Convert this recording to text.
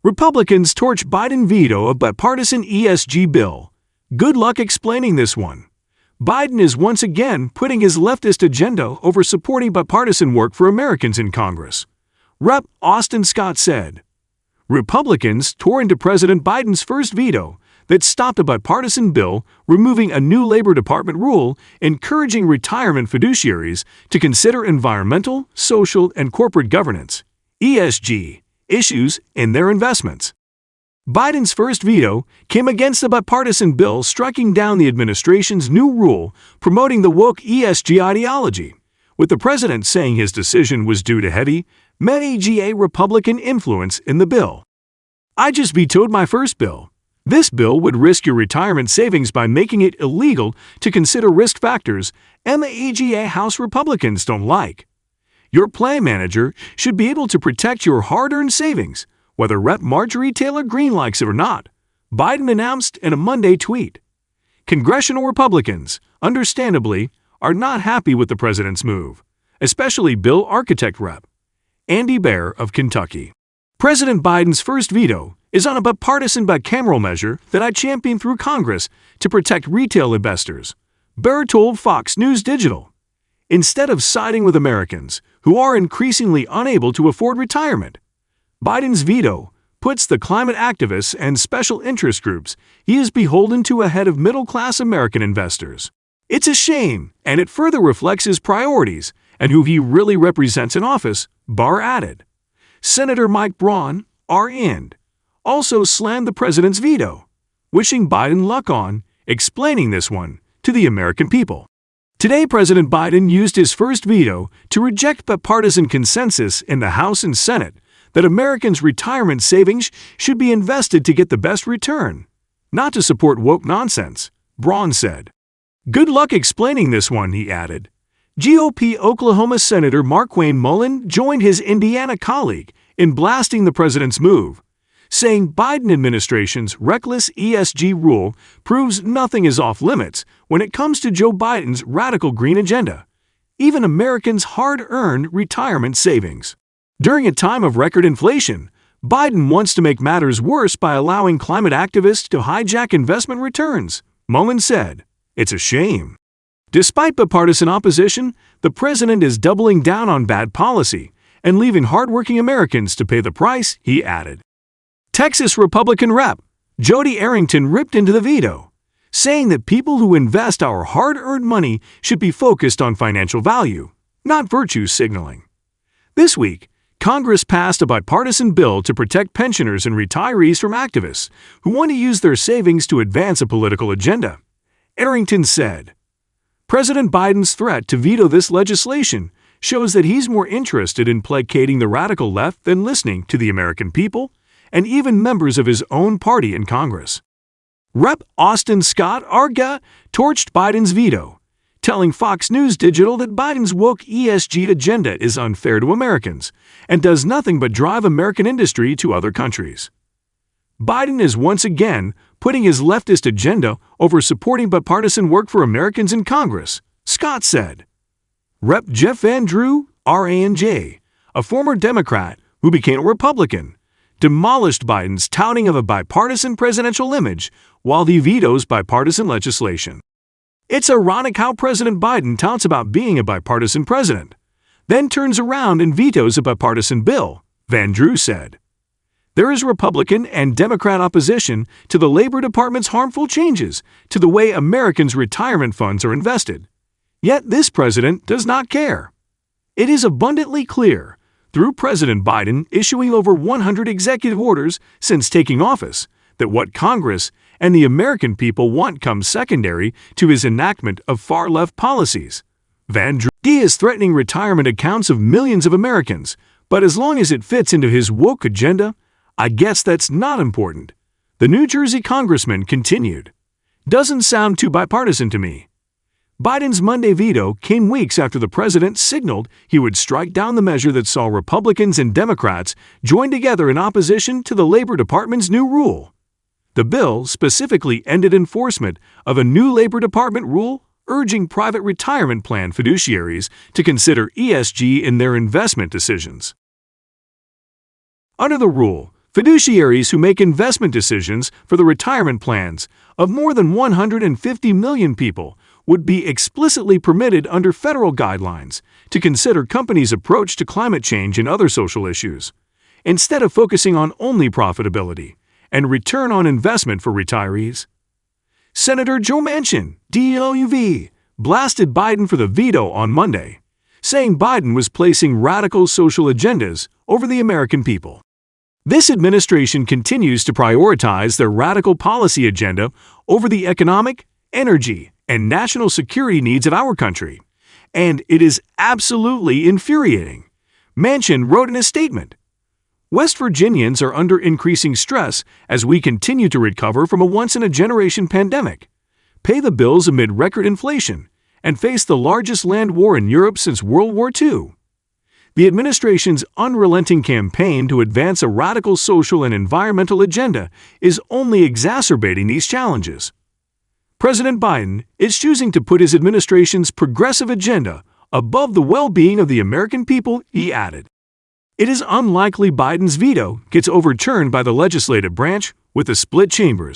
Republicans torch Biden veto of bipartisan ESG bill. Good luck explaining this one. Biden is once again putting his leftist agenda over supporting bipartisan work for Americans in Congress. Rep. Austin Scott said, Republicans tore into President Biden's first veto that stopped a bipartisan bill removing a new Labor Department rule encouraging retirement fiduciaries to consider environmental, social, and corporate governance (ESG) issues in their investments. Biden's first veto came against a bipartisan bill striking down the administration's new rule promoting the woke ESG ideology, with the president saying his decision was due to heavy, MEGA Republican influence in the bill. "I just vetoed my first bill. This bill would risk your retirement savings by making it illegal to consider risk factors MEGA House Republicans don't like. Your plan manager should be able to protect your hard-earned savings, whether Rep. Marjorie Taylor Greene likes it or not," Biden announced in a Monday tweet. Congressional Republicans, understandably, are not happy with the president's move, especially bill architect Rep. Andy Baer of Kentucky. President Biden's first veto is on a bipartisan bicameral measure that I championed through Congress to protect retail investors, Baer told Fox News Digital. Instead of siding with Americans who are increasingly unable to afford retirement, Biden's veto puts the climate activists and special interest groups he is beholden to ahead of middle-class American investors. It's a shame, and it further reflects his priorities and who he really represents in office, Barr added. Senator Mike Braun, RN, also slammed the president's veto, wishing Biden luck on explaining this one to the American people. Today, President Biden used his first veto to reject bipartisan consensus in the House and Senate that Americans' retirement savings should be invested to get the best return, not to support woke nonsense, Braun said. Good luck explaining this one, he added. GOP Oklahoma Senator Markwayne Mullin joined his Indiana colleague in blasting the president's move, saying Biden administration's reckless ESG rule proves nothing is off limits when it comes to Joe Biden's radical green agenda, even Americans' hard-earned retirement savings. During a time of record inflation, Biden wants to make matters worse by allowing climate activists to hijack investment returns, Mullin said. It's a shame. Despite bipartisan opposition, the president is doubling down on bad policy and leaving hardworking Americans to pay the price, he added. Texas Republican Rep. Jody Arrington ripped into the veto, saying that people who invest our hard-earned money should be focused on financial value, not virtue signaling. This week, Congress passed a bipartisan bill to protect pensioners and retirees from activists who want to use their savings to advance a political agenda. Arrington said, President Biden's threat to veto this legislation shows that he's more interested in placating the radical left than listening to the American people and even members of his own party in Congress. Rep. Austin Scott Arga torched Biden's veto, telling Fox News Digital that Biden's woke ESG agenda is unfair to Americans and does nothing but drive American industry to other countries. Biden is once again putting his leftist agenda over supporting bipartisan work for Americans in Congress, Scott said. Rep. Jeff Van Drew, RANJ, a former Democrat who became a Republican, demolished Biden's touting of a bipartisan presidential image while he vetoes bipartisan legislation. It's ironic how President Biden touts about being a bipartisan president, then turns around and vetoes a bipartisan bill, Van Drew said. There is Republican and Democrat opposition to the Labor Department's harmful changes to the way Americans' retirement funds are invested. Yet this president does not care. It is abundantly clear, through President Biden issuing over 100 executive orders since taking office, that what Congress and the American people want comes secondary to his enactment of far-left policies. Van Drew is threatening retirement accounts of millions of Americans, but as long as it fits into his woke agenda, I guess that's not important. The New Jersey congressman continued. Doesn't sound too bipartisan to me. Biden's Monday veto came weeks after the president signaled he would strike down the measure that saw Republicans and Democrats join together in opposition to the Labor Department's new rule. The bill specifically ended enforcement of a new Labor Department rule urging private retirement plan fiduciaries to consider ESG in their investment decisions. Under the rule, Fiduciaries who make investment decisions for the retirement plans of more than 150 million people would be explicitly permitted under federal guidelines to consider companies' approach to climate change and other social issues, instead of focusing on only profitability and return on investment for retirees. Senator Joe Manchin, DOUV, blasted Biden for the veto on Monday, saying Biden was placing radical social agendas over the American people. This administration continues to prioritize their radical policy agenda over the economic, energy, and national security needs of our country, and it is absolutely infuriating. Manchin wrote in a statement, "West Virginians are under increasing stress as we continue to recover from a once-in-a-generation pandemic, pay the bills amid record inflation, and face the largest land war in Europe since World War II. The administration's unrelenting campaign to advance a radical social and environmental agenda is only exacerbating these challenges. President Biden is choosing to put his administration's progressive agenda above the well-being of the American people," he added. It is unlikely Biden's veto gets overturned by the legislative branch with the split chambers.